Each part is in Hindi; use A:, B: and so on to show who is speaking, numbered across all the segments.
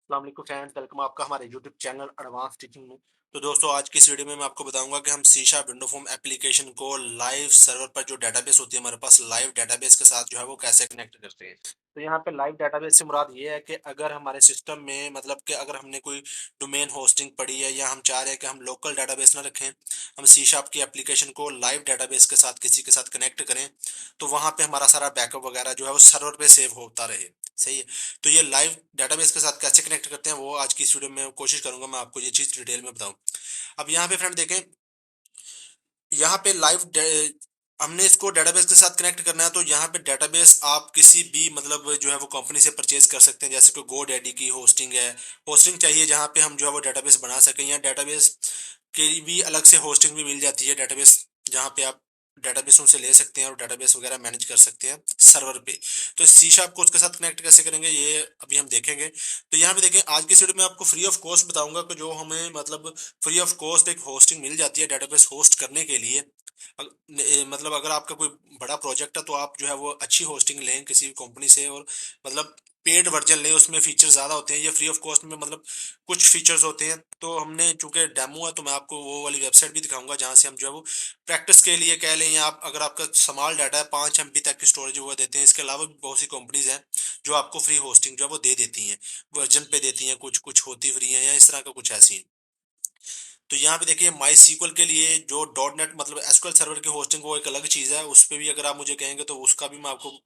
A: अस्सलाम वालेकुम फ्रेंड्स, वेलकम आपका हमारे यूट्यूब चैनल एडवांस टीचिंग में। तो दोस्तों, आज की इस वीडियो में मैं आपको बताऊंगा कि हम C sharp window form application को लाइव सर्वर पर जो डेटाबेस होती है हमारे पास लाइव डेटाबेस के साथ जो है वो कैसे कनेक्ट करते हैं। तो यहाँ पे लाइव डेटाबेस से मुराद ये है कि अगर हमारे सिस्टम में मतलब कि अगर हमने कोई डोमेन होस्टिंग पड़ी है या हम चाह रहे हैं कि हम लोकल डेटाबेस ना रखें, हम सी शार्प की एप्लीकेशन को लाइव डेटाबेस के साथ किसी के साथ कनेक्ट करें, तो वहाँ पे हमारा सारा बैकअप वगैरह जो है वो सर्वर पे सेव होता रहे। सही है। तो ये लाइव डेटाबेस के साथ कैसे कनेक्ट करते हैं वो आज की इस वीडियो में कोशिश करूंगा मैं आपको ये चीज डिटेल में बताऊं। अब यहाँ पे फ्रेंड देखें, यहाँ पे हमने इसको डेटाबेस के साथ कनेक्ट करना है। तो यहाँ पे डेटाबेस आप किसी भी मतलब जो है वो कंपनी से परचेज कर सकते हैं, जैसे कि गो डैडी की होस्टिंग है। होस्टिंग चाहिए जहाँ पे हम जो है वो डेटाबेस बना सकें, या डेटाबेस की भी अलग से होस्टिंग भी मिल जाती है डेटाबेस, जहाँ पे आप डेटाबेस उनसे ले सकते हैं और डेटाबेस वगैरह मैनेज कर सकते हैं सर्वर पे। तो सी शार्प को उसके साथ कनेक्ट कैसे करेंगे ये अभी हम देखेंगे। तो यहाँ पे देखें, आज की इस वीडियो में आपको फ्री ऑफ कॉस्ट बताऊंगा कि जो हमें मतलब फ्री ऑफ कॉस्ट एक होस्टिंग मिल जाती है डेटाबेस होस्ट करने के लिए। मतलब अगर आपका कोई बड़ा प्रोजेक्ट है तो आप जो है वो अच्छी होस्टिंग लें किसी कंपनी से, और मतलब पेड वर्जन लें, उसमें फीचर ज़्यादा होते हैं। ये फ्री ऑफ कॉस्ट में मतलब कुछ फीचर्स होते हैं। तो हमने चूंकि डेमो है तो मैं आपको वो वाली वेबसाइट भी दिखाऊंगा जहाँ से हम जो है वो प्रैक्टिस के लिए कह लें, या आप अगर आपका स्मॉल डाटा है 5 MB तक की स्टोरेज वो देते हैं। इसके अलावा भी बहुत सी कंपनीज हैं जो आपको फ्री होस्टिंग जो है वो दे देती हैं, वर्जन पे देती हैं, कुछ कुछ होती फ्री हैं या इस तरह का कुछ ऐसी हैं। तो यहाँ पे देखिए, माई सीक्वल के लिए जो डॉट नेट मतलब एसक्यूएल सर्वर की होस्टिंग वो एक अलग चीज़ है। उस पर भी अगर आप मुझे कहेंगे तो उसका भी मैं आपको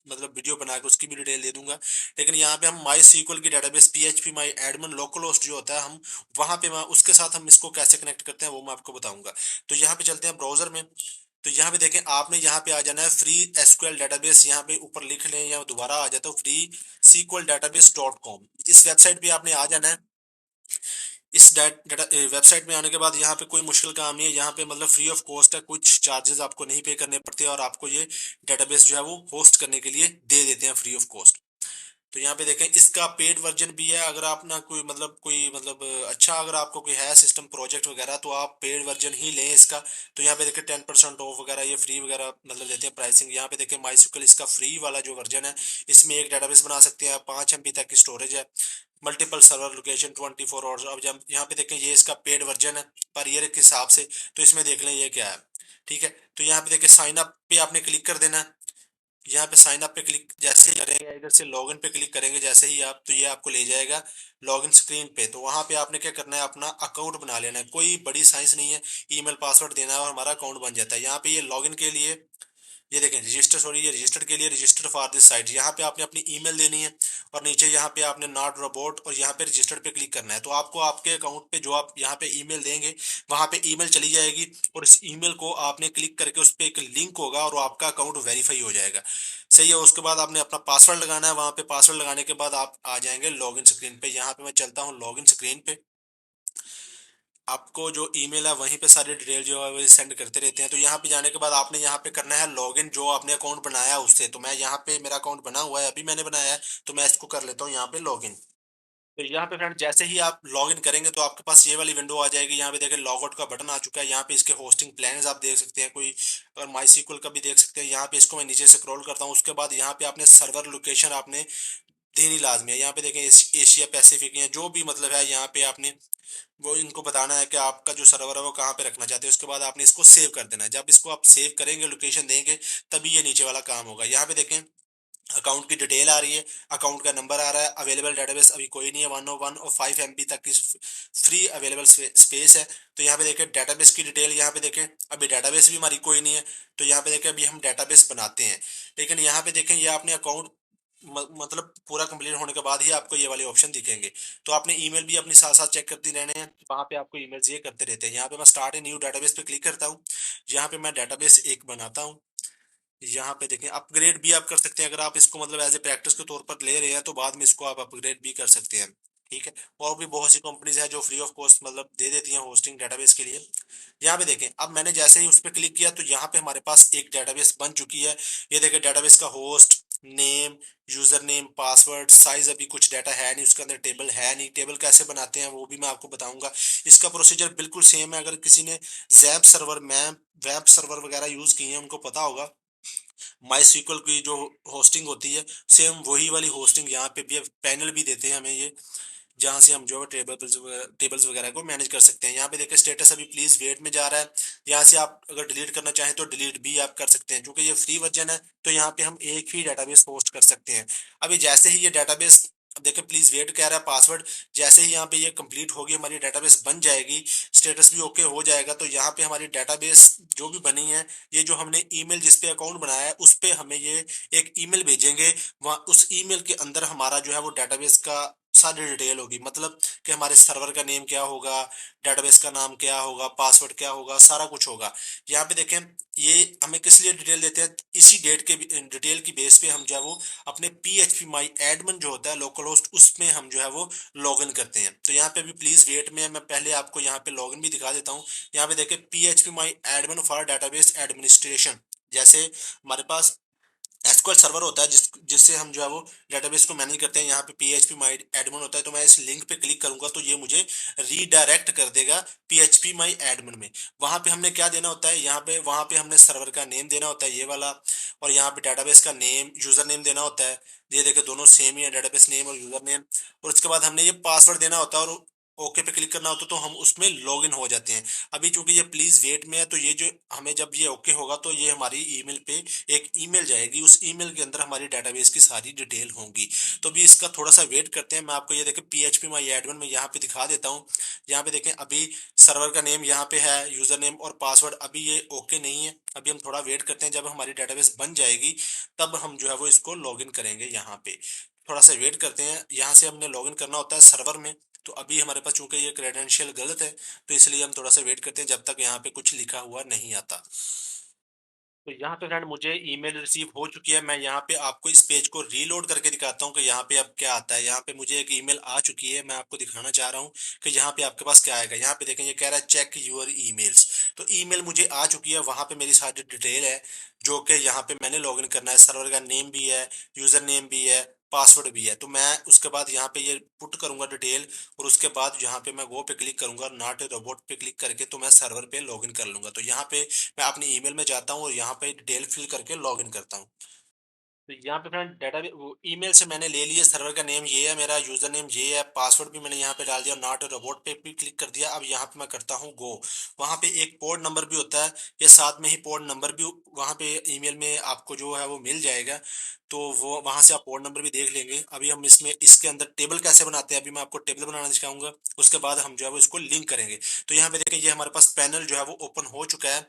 A: मतलब वीडियो बना के उसकी भी डिटेल दे दूंगा। लेकिन यहाँ पे हम माई सीक्वल की डेटाबेस पीएचपी माई एडमिन लोकल होस्ट जो होता है, हम वहाँ पे मैं उसके साथ हम इसको कैसे कनेक्ट करते हैं वो मैं आपको बताऊंगा। तो यहाँ पे चलते हैं ब्राउजर में। तो यहाँ पे देखें, आपने यहाँ पे आ जाना है फ्री एसक्यूएल डेटाबेस, यहाँ पे ऊपर लिख लें या दोबारा आ जाता है free SQL database dot com. इस वेबसाइट पे आपने आ जाना है। इस डाटा वेबसाइट में आने के बाद यहाँ पे कोई मुश्किल काम नहीं है। यहाँ पे मतलब फ्री ऑफ कॉस्ट है, कुछ चार्जेस आपको नहीं पे करने पड़ते और आपको ये डेटाबेस जो है वो होस्ट करने के लिए दे देते हैं फ्री ऑफ कॉस्ट। तो यहाँ पे देखें, इसका पेड वर्जन भी है। अगर आप ना कोई मतलब अच्छा अगर आपको कोई है सिस्टम प्रोजेक्ट वगैरह तो आप पेड वर्जन ही लें इसका। तो यहाँ पे देखें 10% ऑफ वगैरह ये फ्री वगैरह मतलब देते हैं प्राइसिंग। यहाँ पे देखें माई इसका फ्री वाला जो वर्जन है, इसमें एक डेटाबेस बना सकते हैं आप, 5 MB तक की स्टोरेज है, मल्टीपल सर्वर लोकेशन 24 आवर्स। अब जब यहाँ पे देखें, ये इसका पेड वर्जन है पर ईयर के हिसाब से। तो इसमें देख लें ये क्या है। ठीक है। तो यहाँ पे देखें, साइन अप पे आपने क्लिक कर देना है। यहाँ पे साइन अप पे क्लिक जैसे ही करेंगे, इधर से लॉगिन पे क्लिक करेंगे जैसे ही आप, तो ये आपको ले जाएगा लॉगिन स्क्रीन पे। तो वहां पे आपने क्या करना है, अपना अकाउंट बना लेना है। कोई बड़ी साइंस नहीं है, ईमेल पासवर्ड देना है और हमारा अकाउंट बन जाता है। यहाँ पे ये लॉगिन के लिए ये देखें रजिस्टर, सॉरी ये रजिस्टर के लिए रजिस्टर फॉर दिस साइट, यहाँ पे आपने अपनी ईमेल देनी है और नीचे यहाँ पे आपने नॉट रोबोट और यहाँ पे रजिस्टर पे क्लिक करना है। तो आपको आपके अकाउंट पे जो आप यहाँ पे ईमेल देंगे वहाँ पे ईमेल चली जाएगी, और इस ईमेल को आपने क्लिक करके उस पर एक लिंक होगा और आपका अकाउंट वेरीफाई हो जाएगा। सही है। उसके बाद आपने अपना पासवर्ड लगाना है। वहाँ पे पासवर्ड लगाने के बाद आप आ जाएंगे लॉगिन स्क्रीन पे। यहाँ पे मैं चलता हूँ लॉगिन स्क्रीन पे। आपको जो ईमेल है वहीं पे सारी डिटेल जो है वो सेंड करते रहते हैं। तो यहाँ पे जाने के बाद आपने यहाँ पे करना है लॉगिन जो आपने अकाउंट बनाया है उससे। तो मैं यहाँ पे मेरा अकाउंट बना हुआ है, अभी मैंने बनाया है, तो मैं इसको कर लेता हूँ यहाँ पे लॉगिन। तो यहाँ पे फ्रेंड जैसे ही आप लॉगिन करेंगे तो आपके पास ये वाली विंडो आ जाएगी। यहाँ पे देखें लॉगआउट का बटन आ चुका है। यहाँ पे इसके होस्टिंग प्लान्स आप देख सकते हैं, कोई अगर माई सीक्वल का भी देख सकते हैं। यहाँ पे इसको मैं नीचे से स्क्रॉल करता हूँ। उसके बाद यहाँ पे आपने सर्वर लोकेशन आपने देनी लाजमी है। यहाँ पे देखें एशिया पैसिफिक या जो भी मतलब है, यहाँ पे आपने वो इनको बताना है कि आपका जो सर्वर है वो कहाँ पे रखना चाहते हैं। उसके बाद आपने इसको सेव कर देना है। जब इसको आप सेव करेंगे, लोकेशन देंगे, तभी ये नीचे वाला काम होगा। यहाँ पे देखें अकाउंट की डिटेल आ रही है, अकाउंट का नंबर आ रहा है, अवेलेबल डेटाबेस अभी कोई नहीं है, 101 और 5 MB तक की फ्री अवेलेबल स्पेस है। तो यहाँ पे देखें डेटाबेस की डिटेल, यहाँ पे देखें अभी डेटाबेस भी हमारी कोई नहीं है। तो यहाँ पे देखें अभी हम डेटाबेस बनाते हैं। लेकिन यहाँ पे देखें ये आपने अकाउंट मतलब पूरा कंप्लीट होने के बाद ही आपको ये वाले ऑप्शन दिखेंगे। तो आपने ईमेल भी अपनी साथ साथ चेक करते रहने हैं, वहाँ पे आपको ईमेल्स ये करते रहते हैं। यहाँ पे मैं स्टार्ट ए न्यू डेटाबेस पे क्लिक करता हूँ। यहाँ पे मैं डेटाबेस एक बनाता हूँ। यहाँ पे देखें अपग्रेड भी आप कर सकते हैं, अगर आप इसको मतलब एज ए प्रैक्टिस के तौर पर ले रहे हैं तो बाद में इसको आप अपग्रेड भी कर सकते हैं। ठीक है। और भी बहुत सी कंपनीज है जो फ्री ऑफ कॉस्ट मतलब दे देती हैं होस्टिंग डेटाबेस के लिए। यहाँ पे देखें, अब मैंने जैसे ही उस पर क्लिक किया तो यहाँ पे हमारे पास एक डेटाबेस बन चुकी है। ये देखें डेटाबेस का host name, user name, password, size, अभी कुछ डाटा है नहीं उसके अंदर, टेबल है नहीं। टेबल कैसे बनाते हैं वो भी मैं आपको बताऊंगा। इसका प्रोसीजर बिल्कुल सेम है। अगर किसी ने जैप सर्वर में वेब सर्वर वगैरह यूज किए हैं उनको पता होगा माई सीक्वल की जो होस्टिंग होती है, सेम वही वाली होस्टिंग यहाँ पे भी पैनल भी देते हैं हमें ये। जहाँ से हम जो है टेबल्स वगैरह को मैनेज कर सकते हैं। यहाँ पे देखिए स्टेटस अभी प्लीज वेट में जा रहा है। यहाँ से आप अगर डिलीट करना चाहें तो डिलीट भी आप कर सकते हैं, क्योंकि ये फ्री वर्जन है तो यहाँ पे हम एक ही डेटाबेस पोस्ट कर सकते हैं। अभी जैसे ही ये डेटाबेस, देखिए प्लीज वेट कह रहा है पासवर्ड, जैसे ही यहाँ पे ये कंप्लीट होगी, हमारी डेटाबेस बन जाएगी, स्टेटस भी ओके हो जाएगा, तो यहाँ पे हमारी डेटाबेस जो भी बनी है, ये जो हमने ईमेल जिस पे अकाउंट बनाया है उस पे हमें ये एक ईमेल भेजेंगे। वहाँ उस ईमेल के अंदर हमारा जो है वो डेटाबेस का सारी डिटेल होगी, मतलब कि हमारे सर्वर का नेम क्या होगा, डेटाबेस का नाम क्या होगा, पासवर्ड क्या होगा, सारा कुछ होगा। यहाँ पे देखें, ये हमें किस लिए डिटेल देते हैं, इसी डेट के डिटेल की बेस पे हम जो है वो अपने PHP माई एडमिन जो होता है लोकल होस्ट, उसमें हम जो है वो लॉगिन करते हैं। तो यहाँ पे भी प्लीज वेट में मैं पहले आपको यहाँ पे लॉगिन भी दिखा देता हूँ। यहाँ पे देखें PHP my admin for database administration, जैसे हमारे पास एसक्यूएल सर्वर होता है जिससे हम जो है वो डेटाबेस को मैनेज करते हैं। यहाँ पे PHP माई एडमिन होता है, तो मैं इस लिंक पे क्लिक करूंगा तो ये मुझे रीडायरेक्ट कर देगा PHP माई एडमिन में। वहां पे हमने क्या देना होता है, यहाँ पे वहां पे हमने सर्वर का नेम देना होता है ये वाला, और यहाँ पे डेटाबेस का नेम, यूजर नेम देना होता है। ये देखिए दोनों सेम ही है, डेटाबेस नेम और यूजर नेम। और उसके बाद हमने ये पासवर्ड देना होता है, और ओके पे क्लिक करना होता है, तो हम उसमें लॉगिन हो जाते हैं। अभी चूंकि ये प्लीज वेट में है, तो ये जो हमें जब ये ओके होगा तो ये हमारी ईमेल पे एक ईमेल जाएगी, उस ईमेल के अंदर हमारी डेटाबेस की सारी डिटेल होंगी। तो अभी इसका थोड़ा सा वेट करते हैं। मैं आपको ये देखें PHP माई एडमिन में यहाँ पे दिखा देता हूँ। यहाँ पे देखें अभी सर्वर का नेम यहाँ पे है, यूजर नेम और पासवर्ड अभी ये ओके नहीं है। अभी हम थोड़ा वेट करते हैं, जब हमारी डेटाबेस बन जाएगी तब हम जो है वो इसको लॉगिन करेंगे। यहाँ पे थोड़ा सा वेट करते हैं। यहाँ से हमने लॉगिन करना होता है सर्वर में, तो अभी हमारे पास चूंकि ये क्रेडेंशियल गलत है, तो इसलिए हम थोड़ा सा वेट करते हैं जब तक यहाँ पे कुछ लिखा हुआ नहीं आता। तो यहाँ पे फ्रेंड मुझे ईमेल रिसीव हो चुकी है। मैं यहाँ पे आपको इस पेज को रीलोड करके दिखाता हूँ कि यहाँ पे अब क्या आता है। यहाँ पे मुझे एक ईमेल आ चुकी है, मैं आपको दिखाना चाह रहा हूँ कि यहाँ पे आपके पास क्या आएगा। यहाँ पे देखें, ये कह रहा है चेक यूर ईमेल्स। तो ईमेल मुझे आ चुकी है, वहां पे मेरी सारी डिटेल है, जो कि यहाँ पे मैंने लॉगिन करना है। सर्वर का नेम भी है, यूजर नेम भी है, पासवर्ड भी है। तो मैं उसके बाद यहाँ पे ये पुट करूंगा डिटेल, और उसके बाद यहाँ पे मैं वो पे क्लिक करूंगा, नॉट ए रोबोट पे क्लिक करके, तो मैं सर्वर पे लॉगिन कर लूंगा। तो यहाँ पे मैं अपनी ईमेल में जाता हूँ और यहाँ पे डिटेल फिल करके लॉगिन करता हूँ। तो यहाँ पे फ्रेंड डाटा ईमेल से मैंने ले लिया, सर्वर का नेम ये है, मेरा यूजर नेम ये है, पासवर्ड भी मैंने यहाँ पे डाल दिया, नॉट रोबोट पे भी क्लिक कर दिया। अब यहाँ पे मैं करता हूँ गो। वहाँ पे एक पोर्ट नंबर भी होता है, ये साथ में ही पोर्ट नंबर भी वहाँ पे ईमेल में आपको जो है वो मिल जाएगा। तो वो वहाँ से आप पोर्ट नंबर भी देख लेंगे। अभी हम इसमें इसके अंदर टेबल कैसे बनाते हैं, अभी मैं आपको टेबल बनाना दिखाऊंगा। उसके बाद हम जो है वो इसको लिंक करेंगे। तो यहाँ पे देखिए, ये हमारे पास पैनल जो है वो ओपन हो चुका है।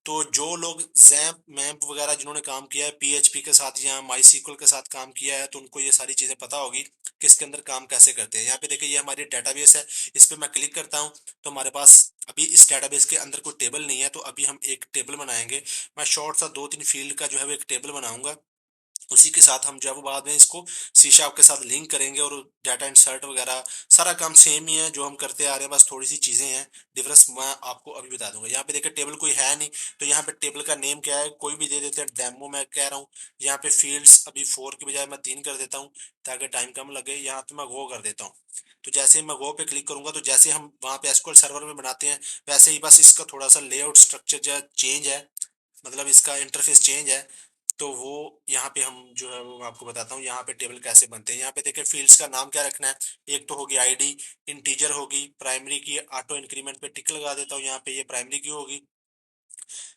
A: तो जो लोग जैम्प मैम्प वगैरह जिन्होंने काम किया है PHP के साथ या माई सीक्वल के साथ काम किया है, तो उनको ये सारी चीजें पता होगी कि इसके अंदर काम कैसे करते हैं। यहाँ पे देखिए, ये हमारी डेटाबेस है, इस पे मैं क्लिक करता हूँ तो हमारे पास अभी इस डेटाबेस के अंदर कोई टेबल नहीं है। तो अभी हम एक टेबल बनाएंगे। मैं शॉर्ट सा 2-3 फील्ड का जो है वो एक टेबल बनाऊंगा। उसी के साथ हम जो है वो बाद में इसको सी शार्प के साथ लिंक करेंगे, और डाटा इंसर्ट वगैरह सारा काम सेम ही है जो हम करते आ रहे हैं, बस थोड़ी सी चीजें हैं डिफरेंस, मैं आपको अभी बता दूंगा। यहाँ पे देखिए टेबल कोई है नहीं, तो यहाँ पे टेबल का नेम क्या है, कोई भी दे देते हैं, डेमो मैं कह रहा हूँ। यहाँ पे फील्ड्स अभी 4 की बजाय मैं 3 कर देता हूँ, ताकि टाइम कम लगे। यहाँ पे मैं गो कर देता हूँ। तो जैसे ही मैं गो पे क्लिक करूंगा, तो जैसे हम वहाँ पे एसक्यूएल सर्वर में बनाते हैं, वैसे ही बस इसका थोड़ा सा लेआउट स्ट्रक्चर जो चेंज है, मतलब इसका इंटरफेस चेंज है। तो वो यहाँ पे हम जो है वो मैं आपको बताता हूँ यहाँ पे टेबल कैसे बनते हैं। यहाँ पे देखिए फील्ड्स का नाम क्या रखना है। एक तो होगी आईडी, इंटीजर होगी, प्राइमरी की ऑटो इंक्रीमेंट पे टिक लगा देता हूँ, यहाँ पे ये प्राइमरी की होगी।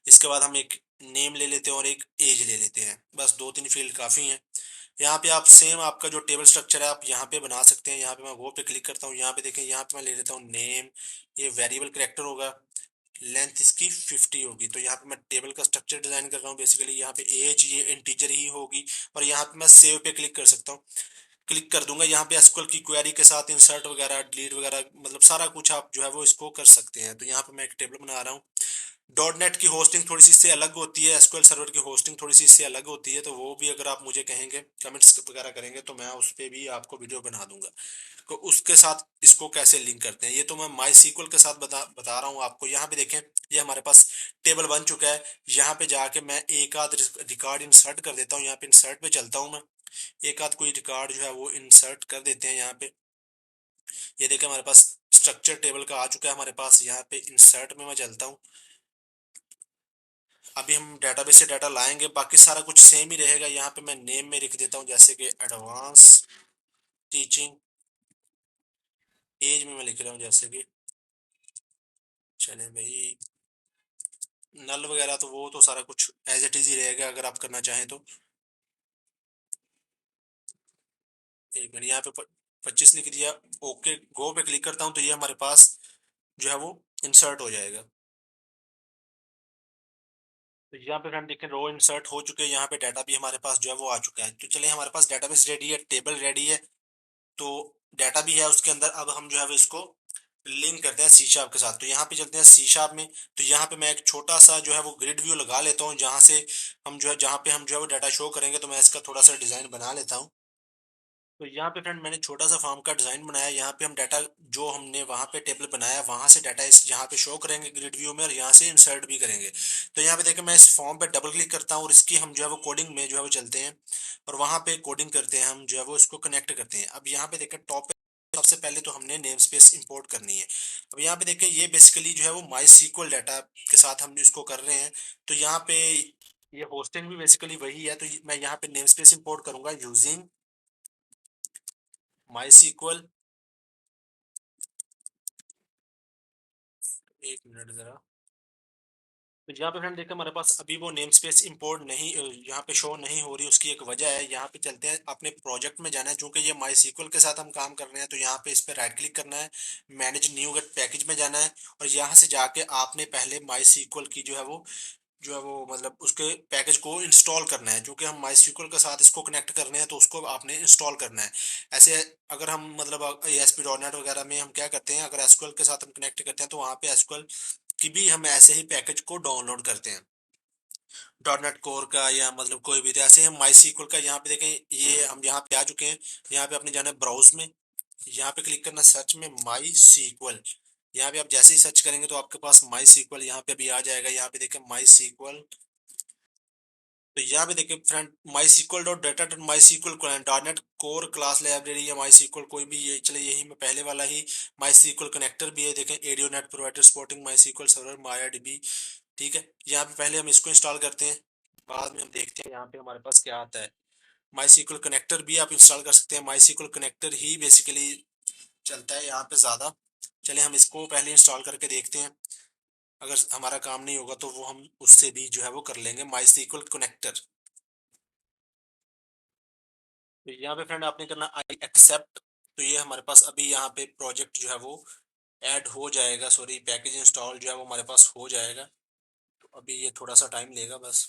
A: इसके बाद हम एक नेम ले लेते हैं और एक एज ले लेते हैं, बस 2-3 फील्ड काफ़ी हैं। यहाँ पे आप सेम आपका जो टेबल स्ट्रक्चर है आप यहाँ पे बना सकते हैं। यहाँ पे मैं वो पे क्लिक करता हूँ, यहाँ पे देखें, यहाँ पे मैं ले लेता हूँ नेम, ये वेरिएबल करेक्टर होगा, लेंथ इसकी 50 होगी। तो यहाँ पे मैं टेबल का स्ट्रक्चर डिजाइन कर रहा हूँ बेसिकली। यहाँ पे एज ये इंटीजर ही होगी, और यहाँ पे मैं सेव पे क्लिक कर सकता हूँ, क्लिक कर दूंगा। यहाँ पे एसक्यूएल की क्वेरी के साथ इंसर्ट वगैरह, डिलीट वगैरह, मतलब सारा कुछ आप जो है वो इसको कर सकते हैं। तो यहाँ पे मैं एक टेबल बना रहा हूँ। डॉट नेट की होस्टिंग थोड़ी सी इससे अलग होती है, एसक्यूएल सर्वर की होस्टिंग थोड़ी सी इससे अलग होती है, तो वो भी अगर आप मुझे कहेंगे, कमेंट्स वगैरह करेंगे, तो मैं उस पर भी आपको वीडियो बना दूंगा। तो उसके साथ इसको कैसे लिंक करते हैं, ये तो मैं माई सीक्वल के साथ बता रहा हूँ आपको। यहाँ पे देखें, ये हमारे पास टेबल बन चुका है। यहाँ पे जाके मैं एक आध रिकॉर्ड इंसर्ट कर देता हूँ। यहाँ पे इंसर्ट पे चलता हूँ मैं, एक आध कोई रिकॉर्ड जो है वो इंसर्ट कर देते हैं यहाँ पे। ये देखिए हमारे पास स्ट्रक्चर टेबल का आ चुका है हमारे पास। यहाँ पे इंसर्ट में मैं चलता हूँ। अभी हम डेटाबेस से डाटा लाएंगे, बाकी सारा कुछ सेम ही रहेगा। यहाँ पे मैं नेम में लिख देता हूँ, जैसे कि एडवांस टीचिंग एज में मैं लिख रहा हूँ जैसे कि, चले भाई, नल वगैरह तो वो तो सारा कुछ एज इट इज ही रहेगा अगर आप करना चाहें तो। एक मिनट, यहाँ पे 25 लिख दिया। ओके, गो पे क्लिक करता हूँ तो ये हमारे पास जो है वो इंसर्ट हो जाएगा। तो यहाँ पे फ्रेंड देखें, रो इंसर्ट हो चुके हैं, यहाँ पे डाटा भी हमारे पास जो है वो आ चुका है। तो चलिए, हमारे पास डेटाबेस रेडी है, टेबल रेडी है, तो डाटा भी है उसके अंदर। अब हम जो है वो इसको लिंक करते हैं सी शार्प के साथ। तो यहाँ पे चलते हैं सी शार्प में। तो यहाँ पे मैं एक छोटा सा जो है वो ग्रिड व्यू लगा लेता हूँ, जहाँ से हम जो है, जहाँ पे हम जो है वो डाटा शो करेंगे। तो मैं इसका थोड़ा सा डिजाइन बना लेता हूँ। तो यहाँ पे फ्रेंड मैंने छोटा सा फॉर्म का डिजाइन बनाया। यहाँ पे हम डाटा जो हमने वहाँ पे टेबल बनाया, वहाँ से डाटा इस यहाँ पे शो करेंगे ग्रिड व्यू में, और यहाँ से इंसर्ट भी करेंगे। तो यहाँ पे देखें, मैं इस फॉर्म पे डबल क्लिक करता हूँ और इसकी हम जो है वो कोडिंग में जो है वो चलते हैं, और वहाँ पे कोडिंग करते हैं, हम जो है वो इसको कनेक्ट करते हैं। अब यहाँ पे देखें, टॉप पे सबसे पहले तो हमने नेम स्पेस इंपोर्ट करनी है। अब यहाँ पे देखें, ये बेसिकली जो है वो माई सीक्वल डाटा के साथ हम इसको कर रहे हैं। तो यहाँ पे ये होस्टिंग भी बेसिकली वही है। तो मैं यहाँ पे नेम स्पेस इंपोर्ट करूंगा यूजिंग माई सीक्वल। एक मिनट जरा। तो यहाँ पे फ्रेंड देखिए, हमारे पास अभी वो नेम स्पेस इंपोर्ट नहीं, यहाँ पे शो नहीं हो रही। उसकी एक वजह है। यहाँ पे चलते हैं, अपने प्रोजेक्ट में जाना है, चूंकि ये माई सीक्वल के साथ हम काम कर रहे हैं। तो यहाँ पे इस पे राइट क्लिक करना है, मैनेज न्यू गेट पैकेज में जाना है, और यहाँ से जाके आपने पहले माई सीक्वल की जो है वो मतलब उसके पैकेज को इंस्टॉल करना है। क्योंकि हम माई सीक्वल के साथ इसको कनेक्ट कर रहे हैं, तो उसको आपने इंस्टॉल करना है। ऐसे अगर हम मतलब ASP.NET वगैरह में हम क्या करते हैं, अगर एसक्यूएल के साथ हम कनेक्ट करते हैं, तो वहाँ पे एसक्यूएल की भी हम ऐसे ही पैकेज को डाउनलोड करते हैं, .NET कोर का या मतलब कोई भी। तो ऐसे हम माई सीक्वल का यहाँ पे देखें, ये हम यहाँ पे आ चुके हैं। यहाँ पे आपने जाना है ब्राउज में, यहाँ पे क्लिक करना सर्च में माई सीक्वल। यहाँ पे आप जैसे ही सर्च करेंगे तो आपके पास माई सीक्वल यहाँ पे भी आ जाएगा। यहाँ पे देखें माई सीक्वल। तो यहाँ पे देखिए friend, my sequel dot data dot my SQL .NET core class library या माई सीक्वल कोई भी, ये चले यही में पहले वाला ही माई सीक्वल कनेक्टर भी है। देखें, audio net provider supporting my SQL server MariaDB। ठीक है, यहाँ पे पहले हम इसको इंस्टॉल करते हैं, बाद में हम देखते हैं यहाँ पे हमारे पास क्या आता है। माई सीक्वल कनेक्टर भी आप इंस्टॉल कर सकते हैं। माई सीक्वल कनेक्टर ही बेसिकली चलता है यहाँ पे ज़्यादा। चलिए, हम इसको पहले इंस्टॉल करके देखते हैं। अगर हमारा काम नहीं होगा तो वो हम उससे भी जो है वो कर लेंगे, माई सीक्वल कनेक्टर। तो यहाँ पे फ्रेंड आपने करना आई एक्सेप्ट। तो ये हमारे पास अभी यहाँ पे प्रोजेक्ट जो है वो ऐड हो जाएगा, सॉरी पैकेज इंस्टॉल जो है वो हमारे पास हो जाएगा। तो अभी ये थोड़ा सा टाइम लेगा बस।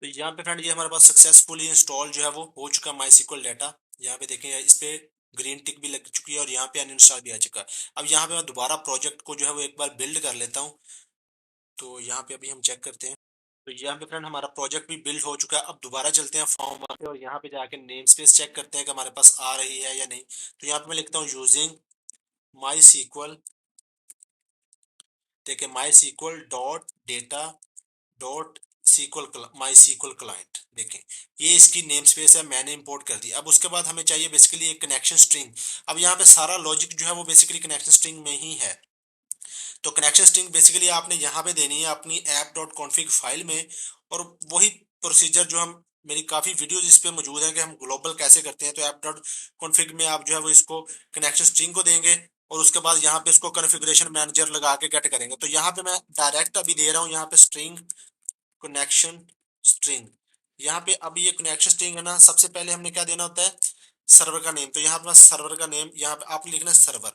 A: तो यहाँ पे फ्रेंड, ये हमारे पास सक्सेसफुली इंस्टॉल जो है वो हो चुका माई सीक्वल डाटा। यहाँ पे देखें, इस पे ग्रीन टिक भी लग चुकी है, और यहाँ पे अनइंस्टॉल भी आ चुका है। अब यहाँ पे मैं दोबारा प्रोजेक्ट को जो है वो एक बार बिल्ड कर लेता हूँ। तो यहाँ पे अभी हम चेक करते हैं। तो यहाँ पे फ्रेंड हमारा प्रोजेक्ट भी बिल्ड हो चुका है। अब दोबारा चलते हैं फॉर्म पे, और यहाँ पे जाके नेम स्पेस चेक करते हैं कि हमारे पास आ रही है या नहीं। तो यहाँ पे मैं लिखता हूँ यूजिंग माई सीक्वल। देखिए, माई sequel dot data dot SQL MySQL client. देखें, ये इसकी नेम स्पेस है, मैंने इंपोर्ट कर दी। अब उसके बाद हमें चाहिए बेसिकली एक कनेक्शन स्ट्रिंग। अब यहाँ पे सारा लॉजिक जो है वो बेसिकली कनेक्शन स्ट्रिंग में ही है। तो कनेक्शन स्ट्रिंग बेसिकली आपने यहाँ पे देनी है अपनी ऐप डॉट कॉन्फिग फाइल में, और वही प्रोसीजर जो हम, मेरी काफ़ी वीडियोज इस पे मौजूद है कि हम ग्लोबल कैसे करते हैं। तो ऐप डॉट कॉन्फिग में आप जो है वो इसको कनेक्शन स्ट्रिंग को देंगे, और उसके बाद यहाँ पे इसको कॉन्फ़िगरेशन मैनेजर लगा के गेट करेंगे। तो यहाँ पे मैं डायरेक्ट अभी दे रहा हूँ यहाँ पे स्ट्रिंग कनेक्शन स्ट्रिंग। यहाँ पे अभी ये कनेक्शन स्ट्रिंग है ना, सबसे पहले हमने क्या देना होता है, सर्वर का नेम। तो यहाँ पे सर्वर का नेम यहाँ पे आप लिखना है सर्वर।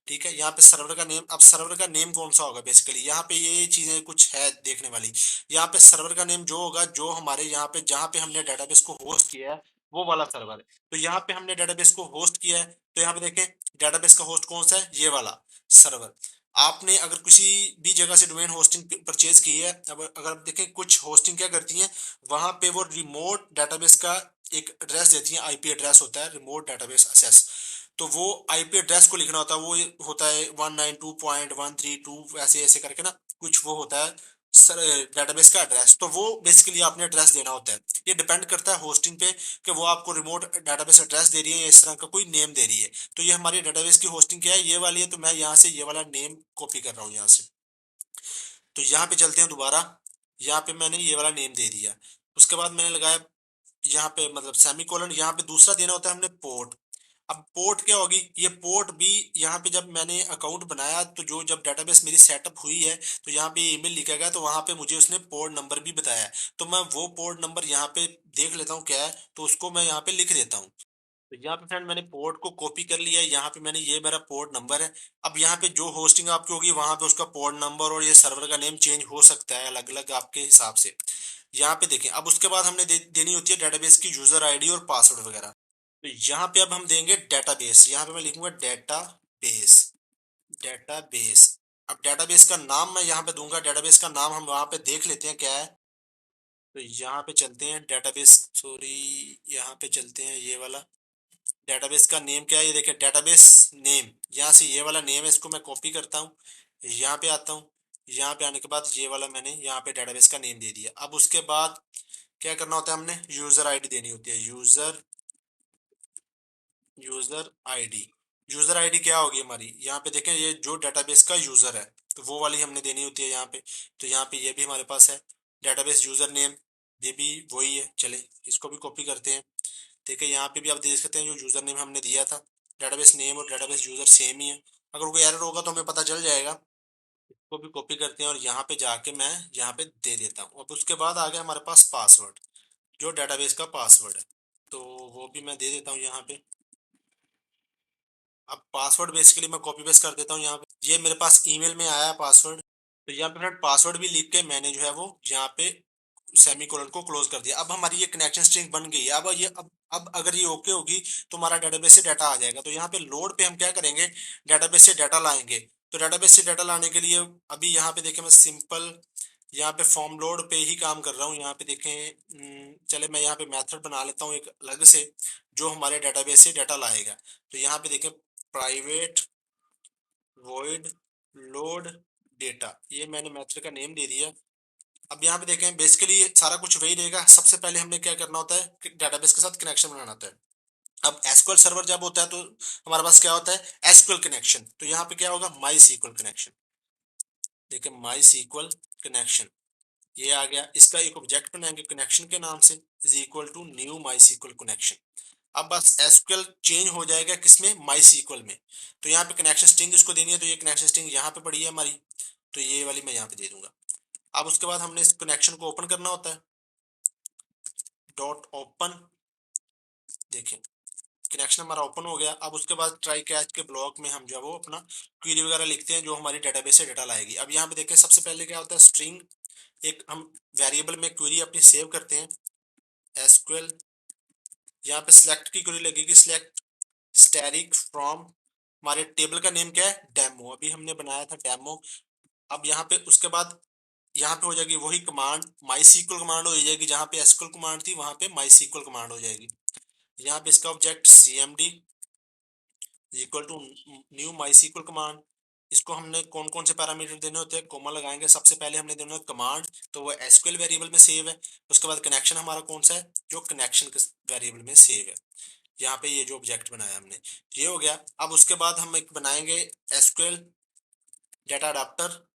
A: ठीक है, यहाँ पे सर्वर का नेम। अब सर्वर का नेम कौन सा होगा, बेसिकली यहाँ पे ये चीजें कुछ है देखने वाली। यहाँ पे सर्वर का नेम जो होगा, जो हमारे यहाँ पे जहाँ पे हमने डाटाबेस को होस्ट किया है, वो वाला सर्वर है। तो यहाँ पे हमने डाटाबेस को होस्ट किया है, तो यहाँ पे देखें डाटाबेस का होस्ट कौन सा है, ये वाला सर्वर। आपने अगर किसी भी जगह से डोमेन होस्टिंग परचेज की है, अब अगर आप देखें कुछ होस्टिंग क्या करती हैं, वहां पे वो रिमोट डाटाबेस का एक एड्रेस देती है, IP एड्रेस होता है रिमोट डाटाबेस एक्सेस। तो वो IP एड्रेस को लिखना होता है, वो होता है 192.132 ऐसे ऐसे करके ना, कुछ वो होता है सर डेटाबेस का एड्रेस। तो वो बेसिकली आपने एड्रेस देना होता है। ये डिपेंड करता है होस्टिंग पे कि वो आपको रिमोट डाटाबेस एड्रेस दे रही है या इस तरह का कोई नेम दे रही है। तो ये हमारी डाटाबेस की होस्टिंग क्या है, ये वाली है। तो मैं यहाँ से ये वाला नेम कॉपी कर रहा हूँ यहाँ से। तो यहाँ पे चलते हैं दोबारा। यहाँ पे मैंने ये वाला नेम दे दिया। उसके बाद मैंने लगाया यहाँ पे मतलब सेमीकोलन, यहाँ पे दूसरा देना होता है हमने पोर्ट। अब पोर्ट क्या होगी, ये पोर्ट भी यहाँ पे जब मैंने अकाउंट बनाया तो जो जब डेटाबेस मेरी सेटअप हुई है तो यहाँ पे ईमेल लिखा गया, तो वहां पे मुझे उसने पोर्ट नंबर भी बताया है। तो मैं वो पोर्ट नंबर यहाँ पे देख लेता हूँ क्या है, तो उसको मैं यहाँ पे लिख देता हूँ। तो यहाँ पे फ्रेंड मैंने पोर्ट को कॉपी कर लिया है, यहाँ पे मैंने, ये मेरा पोर्ट नंबर है। अब यहाँ पे जो होस्टिंग आपकी होगी वहां पे उसका पोर्ट नंबर और ये सर्वर का नेम चेंज हो सकता है अलग अलग आपके हिसाब से। यहाँ पे देखें, अब उसके बाद हमने देनी होती है डेटाबेस की यूजर आईडी और पासवर्ड वगैरह। तो यहाँ पे अब हम देंगे डेटाबेस, यहाँ पे मैं लिखूंगा डेटाबेस। डेटाबेस, अब डेटाबेस का नाम मैं यहाँ पे दूंगा, डेटाबेस का नाम हम वहां पे देख लेते हैं क्या है। तो यहाँ पे चलते हैं डेटाबेस, सॉरी, यहाँ पे चलते हैं ये वाला। डेटाबेस का नेम क्या है, ये देखिए डेटाबेस नेम, यहाँ से ये वाला नेम है, इसको मैं कॉपी करता हूँ, यहाँ पे आता हूँ। यहाँ पे आने के बाद ये वाला मैंने यहाँ पे डेटाबेस का नेम दे दिया। अब उसके बाद क्या करना होता है, हमने यूजर आईडी देनी होती है, user, user ID. User ID क्या होगी हमारी, यहाँ पे देखें ये जो डेटाबेस का यूजर है तो वो वाली हमने देनी होती है यहाँ पे। तो यहाँ पे ये भी हमारे पास है, डेटाबेस यूजर नेम, ये भी वही है। चले इसको भी कॉपी करते हैं। देखिए यहाँ पे भी आप देख सकते हैं जो यूजर नेम हमने दिया था, डेटाबेस नेम और डेटाबेस यूजर सेम ही है। अगर कोई एरर होगा तो हमें पता चल जाएगा। इसको भी कॉपी करते हैं और यहाँ पे जाके मैं यहाँ पे दे देता हूँ। अब उसके बाद आ गया हमारे पास पासवर्ड, जो डेटाबेस का पासवर्ड है, तो वो भी मैं दे देता हूँ यहाँ पे। अब पासवर्ड बेसिकली मैं कॉपी पेस्ट कर देता हूँ यहाँ पे, ये मेरे पास ईमेल में आया है पासवर्ड। तो यहाँ पे फ्रेंड पासवर्ड भी लिख के मैंने जो है वो यहाँ पे सेमीकोलन को क्लोज कर दिया। अब हमारी ये कनेक्शन स्ट्रिंग बन गई है। अब ये अब अगर ये ओके होगी तो हमारा डेटाबेस से डाटा आ जाएगा। तो यहाँ पे लोड पे हम क्या करेंगे, डेटाबेस से डाटा लाएंगे। तो डेटाबेस से डाटा लाने के लिए अभी यहाँ पे देखें मैं सिंपल यहाँ पे फॉर्म लोड पे ही काम कर रहा हूँ। यहाँ पे देखें चले मैं यहाँ पे मेथड बना लेता हूँ एक अलग से, जो हमारे डेटाबेस से डाटा लाएगा। तो यहाँ पे देखें प्राइवेट वॉइड लोड डेटा, ये मैंने मेथड का नेम दे दिया। अब यहाँ पे देखें बेसिकली सारा कुछ वही रहेगा। सबसे पहले हमने क्या करना होता है, डेटाबेस के साथ कनेक्शन बनाना होता है। अब एसक्यूएल सर्वर जब होता है तो हमारे पास क्या होता है, एसक्यूएल कनेक्शन। तो यहाँ पे क्या होगा, माई सीक्वल कनेक्शन। देखिए माई सीक्वल कनेक्शन ये आ गया, इसका एक ऑब्जेक्ट बनाएंगे कनेक्शन के नाम से, is equal to new my SQL connection. अब बस एसक्यूएल चेंज हो जाएगा किसमें, माई सीक्वल में। तो यहाँ पे कनेक्शन स्ट्रिंग इसको देनी है, तो ये कनेक्शन स्ट्रिंग यहाँ पे पड़ी है हमारी, तो ये वाली मैं यहाँ पे दे दूंगा। अब उसके बाद हमने इस कनेक्शन को ओपन करना होता है, डॉट ओपन। देखें कनेक्शन हमारा ओपन हो गया। अब उसके बाद ट्राई कैच के ब्लॉक में हम जो है वो अपना क्वेरी वगैरह लिखते हैं जो हमारी डेटाबेस से डाटा लाएगी। अब यहाँ पे देखें सबसे पहले क्या होता है, स्ट्रिंग, एक हम वेरिएबल में क्वेरी अपनी सेव करते हैं, एसक्यूएल। यहाँ पे सिलेक्ट की क्वेरी लगेगी, सिलेक्ट स्टैटिक फ्रॉम, हमारे टेबल का नेम क्या है, डेमो, अभी हमने बनाया था डेमो। अब यहाँ पे उसके बाद यहाँ पे हो जाएगी वही कमांड, माई सीक्वल कमांड हो जाएगी, जहाँ पे एसक्यूएल कमांड थी वहां पे माई सीक्वल कमांड हो जाएगी। यहाँ पे इसका object cmd equal to new my SQL command. इसको हमने कौन कौन से पैरामीटर देने होते हैं, कोमा लगाएंगे। सबसे पहले हमने देना है कमांड, तो वो एसक्यूएल वेरिएबल में सेव है। उसके बाद कनेक्शन हमारा कौन सा है, जो कनेक्शन के वेरिएबल में सेव है। यहाँ पे ये जो ऑब्जेक्ट बनाया हमने ये हो गया। अब उसके बाद हम एक बनाएंगे एसक्यूएल डाटा अडाप्टर,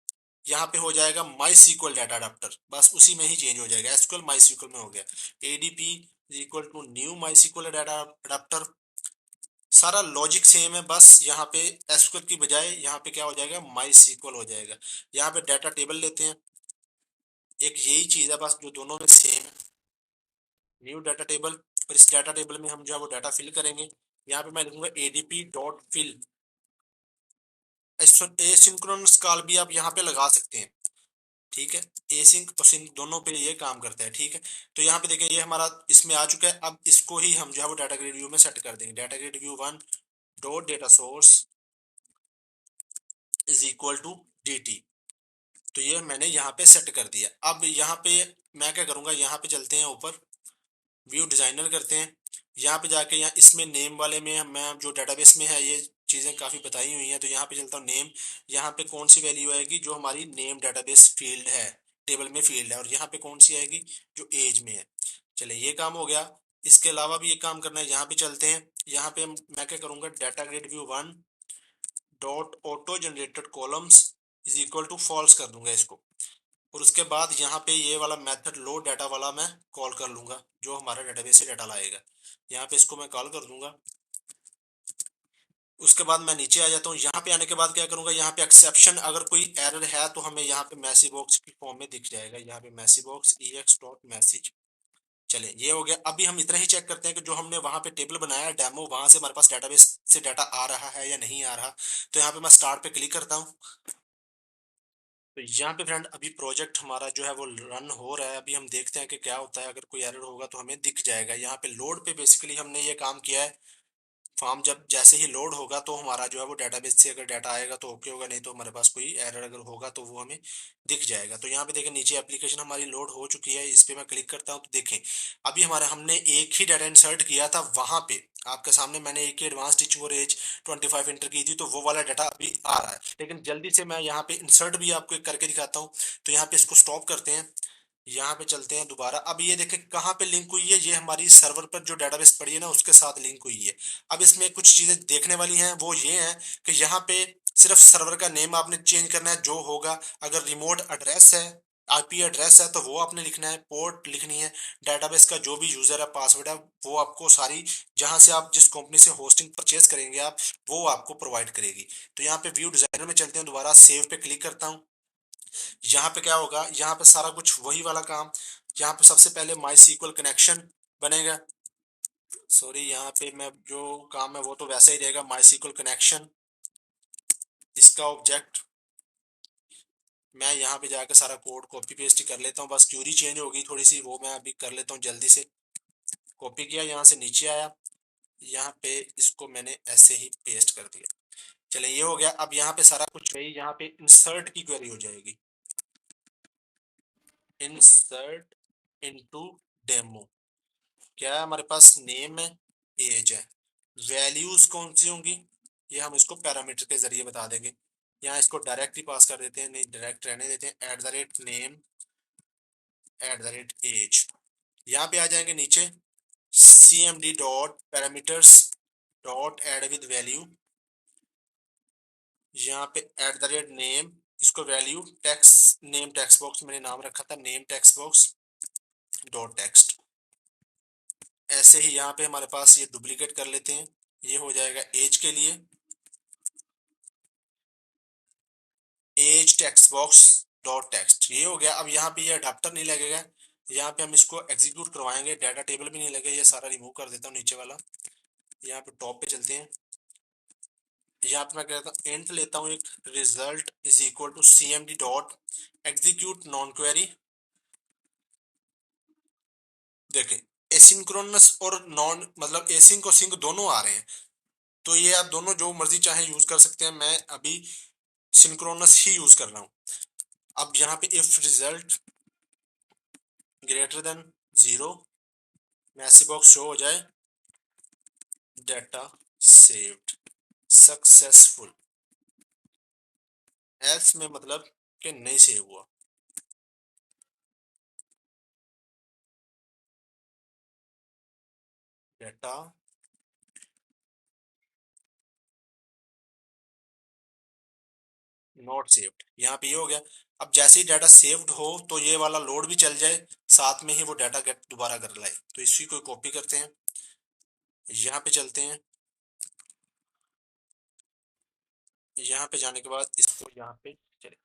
A: यहाँ पे हो जाएगा माई सीक्वल डाटा अडाप्टर, बस उसी में ही चेंज हो जाएगा, एसक्यूएल माई सीक्वल में हो गया। ADP equal to new my SQL data adapter, सारा लॉजिक सेम है, बस यहाँ पे एसक्यूएल की बजाय यहाँ पे क्या हो जाएगा, माई सीक्वल हो जाएगा। यहाँ पे डाटा टेबल लेते हैं, एक यही चीज है बस जो दोनों में सेम है, न्यू डाटा टेबल। और इस डाटा टेबल में हम जो है वो डाटा फिल करेंगे। यहाँ पे मैं लिखूंगा ADP dot fill. Asynchronous call भी आप यहाँ पे लगा सकते हैं, ठीक है। एसिंक और सिंक दोनों पे ये काम करता है, ठीक है। तो यहाँ पे देखें ये हमारा इसमें आ चुका है। अब इसको ही हम जो है वो डाटा ग्रिड व्यू में सेट कर देंगे, data grid view one dot data source is equal to dt। तो ये मैंने यहाँ पे सेट कर दिया। अब यहाँ पे मैं क्या करूँगा, यहाँ पे चलते हैं ऊपर, व्यू डिजाइनर करते हैं। यहाँ पे जाके यहाँ इसमें नेम वाले में मैं जो डेटाबेस में है ये चीज़ें काफ़ी बताई हुई हैं, तो यहाँ पे चलता हूँ नेम। यहाँ पे कौन सी वैल्यू आएगी, जो हमारी नेम डेटाबेस फील्ड है, टेबल में फील्ड है। और यहाँ पे कौन सी आएगी, जो एज में है। चले ये काम हो गया। इसके अलावा भी ये काम करना है, यहाँ पे चलते हैं। यहाँ पे मैं क्या करूँगा, data grid view one dot auto generated columns is equal to false कर दूंगा इसको। और उसके बाद यहाँ पे ये वाला मेथड लोड डाटा वाला मैं कॉल कर लूंगा, जो हमारा डेटाबेस से डाटा लाएगा। यहाँ पे इसको मैं कॉल कर दूंगा। उसके बाद मैं नीचे आ जाता हूँ। यहाँ पे आने के बाद क्या करूंगा, यहाँ पे एक्सेप्शन अगर कोई एरर है तो हमें यहाँ पे मैसेज बॉक्स की फॉर्म में दिख जाएगा। यहाँ पे message box ex dot message. चलिए ये हो गया। अभी हम इतना ही चेक करते हैं कि जो हमने वहां पे टेबल बनाया डेमो, वहां से हमारे पास डेटाबेस से डाटा आ रहा है या नहीं आ रहा। तो यहाँ पे मैं स्टार्ट पे क्लिक करता हूँ। तो यहाँ पे फ्रेंड अभी प्रोजेक्ट हमारा जो है वो रन हो रहा है। अभी हम देखते हैं कि क्या होता है। अगर कोई एरर होगा तो हमें दिख जाएगा। यहाँ पे लोड पे बेसिकली हमने ये काम किया है। फॉर्म जब जैसे ही लोड होगा तो हमारा जो है वो डेटाबेस से अगर डाटा आएगा तो ओके होगा, नहीं तो हमारे पास कोई एरर अगर होगा तो वो हमें दिख जाएगा। तो यहाँ पे देखें नीचे एप्लीकेशन हमारी लोड हो चुकी है। इस पे मैं क्लिक करता हूँ तो देखें अभी हमारे हमने एक ही डाटा इंसर्ट किया था। वहां पे आपके सामने मैंने एक ही एडवांस टीचिंग और एज 25 इंटर की थी, तो वो वाला डाटा अभी आ रहा है। लेकिन जल्दी से मैं यहाँ पे इंसर्ट भी आपको करके दिखाता हूँ। तो यहाँ पे इसको स्टॉप करते हैं। यहाँ पे चलते हैं दोबारा। अब ये देखें कहाँ पे लिंक हुई है। ये हमारी सर्वर पर जो डेटाबेस पड़ी है ना उसके साथ लिंक हुई है। अब इसमें कुछ चीजें देखने वाली हैं, वो ये हैं कि यहाँ पे सिर्फ सर्वर का नेम आपने चेंज करना है जो होगा। अगर रिमोट एड्रेस है, आईपी एड्रेस है, तो वो आपने लिखना है, पोर्ट लिखनी है। डेटाबेस का जो भी यूजर है, पासवर्ड है, वो आपको सारी जहां से आप जिस कंपनी से होस्टिंग परचेज करेंगे आप, वो आपको प्रोवाइड करेगी। तो यहाँ पे व्यू डिजाइनर में चलते हैं दोबारा, सेव पे क्लिक करता हूँ। यहाँ पे क्या होगा, यहाँ पे सारा कुछ वही वाला काम। यहाँ पे सबसे पहले माई सीक्वल कनेक्शन बनेगा। सॉरी, यहाँ पे मैं जो काम है वो तो वैसा ही रहेगा। माई सीक्वल कनेक्शन, इसका ऑब्जेक्ट मैं यहाँ पे जाकर सारा कोड कॉपी पेस्ट कर लेता हूँ। बस क्यूरी चेंज होगी थोड़ी सी, वो मैं अभी कर लेता हूँ जल्दी से। कॉपी किया, यहाँ से नीचे आया, यहाँ पे इसको मैंने ऐसे ही पेस्ट कर दिया। चले ये हो गया। अब यहाँ पे सारा कुछ वही, यहाँ पे इंसर्ट की क्वेरी हो जाएगी, इंसर्ट इनटू डेमो। क्या है हमारे पास, नेम है, एज है, वैल्यूज कौन सी होंगी ये हम इसको पैरामीटर के जरिए बता देंगे। यहाँ इसको डायरेक्ट ही पास कर देते हैं, नहीं डायरेक्ट रहने देते हैं। At the rate name, at the rate age. यहाँ पे आ जाएंगे नीचे, C M D dot parameters dot add with value. यहाँ पे एट द रेट नेम, इसको value text, name text box मैंने नाम रखा था, name text box dot text. ऐसे ही यहाँ पे हमारे पास ये डुप्लीकेट कर लेते हैं। ये हो जाएगा एज के लिए, age text box dot text. ये हो गया। अब यहाँ पे ये अडाप्टर नहीं लगेगा। यहाँ पे हम इसको एग्जीक्यूट करवाएंगे, डाटा टेबल भी नहीं लगेगा। ये सारा रिमूव कर देता हूँ नीचे वाला। यहाँ पे टॉप पे चलते हैं। यहाँ पे मैं कहता हूँ इंट लेता हूँ एक, result is equal to C M D dot execute non query. देखें एसिंक्रोनस और नॉन, मतलब एसिंक और सिंक दोनों आ रहे हैं। तो ये आप दोनों जो मर्जी चाहे यूज कर सकते हैं। मैं अभी सिंक्रोनस ही यूज कर रहा हूँ। अब यहाँ पे if result greater than 0, message box show हो जाए, डाटा सेव्ड सक्सेसफुल। एल्स में मतलब कि नहीं सेव हुआ। डाटा नॉट सेव्ड, यहाँ पे ये हो गया। अब जैसे ही डाटा सेव्ड हो तो ये वाला लोड भी चल जाए, साथ में ही वो डाटा गेट दोबारा कर लाए। तो इसी को कॉपी करते हैं, यहाँ पे चलते हैं। यहाँ पे जाने के बाद इसको यहाँ पे चले।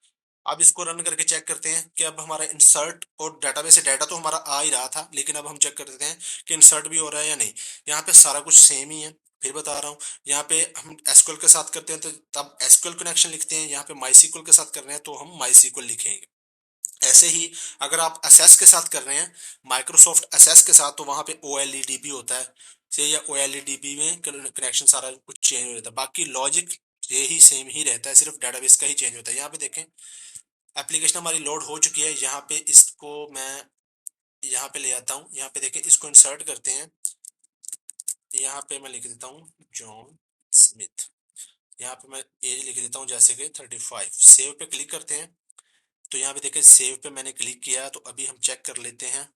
A: अब इसको रन करके चेक करते हैं कि अब हमारा इंसर्ट और डाटाबेस से डाटा तो हमारा आ ही रहा था, लेकिन अब हम चेक करते हैं कि इंसर्ट भी हो रहा है या नहीं। यहाँ पे सारा कुछ सेम ही है, फिर बता रहा हूँ। यहाँ पे हम एसक्यूएल के साथ करते हैं तो तब एसक्यूएल कनेक्शन लिखते हैं। यहाँ पे माई सीक्वल के साथ कर रहे हैं तो हम माई सीक्वल लिखेंगे। ऐसे ही अगर आप एसएस के साथ कर रहे हैं, माइक्रोसॉफ्ट एसएस के साथ, तो वहां पे OLEDB होता है से, या OLEDB में कनेक्शन सारा कुछ चेंज हो जाता है। बाकी लॉजिक यही सेम ही रहता है, सिर्फ डेटाबेस का ही चेंज होता है। यहाँ पे देखें एप्लीकेशन हमारी लोड हो चुकी है। यहाँ पे इसको मैं यहाँ पे ले आता हूँ। यहाँ पे देखें इसको इंसर्ट करते हैं। यहाँ पे मैं लिख देता हूँ जॉन स्मिथ। यहाँ पे मैं एज लिख देता हूँ जैसे कि 35। सेव पे क्लिक करते हैं। तो यहाँ पे देखें सेव पे मैंने क्लिक किया। तो अभी हम चेक कर लेते हैं।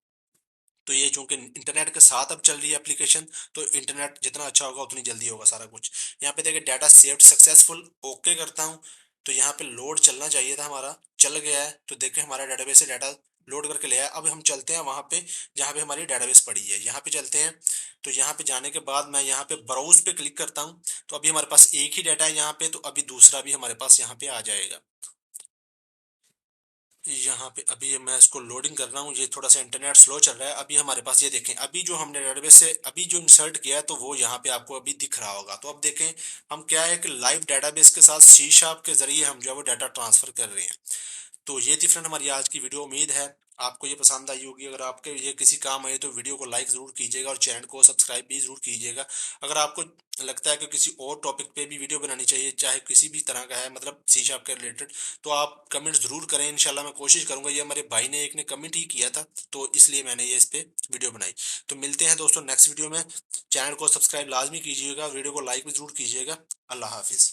A: तो ये चूंकि इंटरनेट के साथ अब चल रही है एप्लीकेशन, तो इंटरनेट जितना अच्छा होगा उतनी जल्दी होगा सारा कुछ। यहाँ पे देखें डाटा सेव्ड सक्सेसफुल, ओके करता हूँ। तो यहाँ पे लोड चलना चाहिए था हमारा, चल गया है। तो देखें हमारा डेटाबेस से डाटा लोड करके ले आया। अब हम चलते हैं वहाँ पे जहाँ पे हमारी डेटाबेस पड़ी है, यहाँ पे चलते हैं। तो यहाँ पे जाने के बाद मैं यहाँ पे ब्राउज पे क्लिक करता हूँ। तो अभी हमारे पास एक ही डाटा है यहाँ पे, तो अभी दूसरा भी हमारे पास यहाँ पे आ जाएगा। यहाँ पे अभी मैं इसको लोडिंग कर रहा हूँ, ये थोड़ा सा इंटरनेट स्लो चल रहा है। अभी हमारे पास ये देखें, अभी जो हमने डेटाबेस से अभी जो इंसर्ट किया है तो वो यहाँ पे आपको अभी दिख रहा होगा। तो अब देखें हम क्या है कि लाइव डेटाबेस के साथ सी शार्प के जरिए हम जो है वो डाटा ट्रांसफर कर रहे हैं। तो ये थी फ्रेंड हमारी आज की वीडियो। उम्मीद है आपको ये पसंद आई होगी। अगर आपके ये किसी काम आए तो वीडियो को लाइक ज़रूर कीजिएगा और चैनल को सब्सक्राइब भी ज़रूर कीजिएगा। अगर आपको लगता है कि किसी और टॉपिक पे भी वीडियो बनानी चाहिए, चाहे किसी भी तरह का है, मतलब सी शार्प के रिलेटेड, तो आप कमेंट ज़रूर करें। इंशाल्लाह मैं कोशिश करूंगा। ये हमारे भाई ने एक ने कमेंट ही किया था, तो इसलिए मैंने ये इस पे वीडियो बनाई। तो मिलते हैं दोस्तों नेक्स्ट वीडियो में। चैनल को सब्सक्राइब लाजमी कीजिएगा, वीडियो को लाइक भी ज़रूर कीजिएगा। अल्लाह हाफिज़।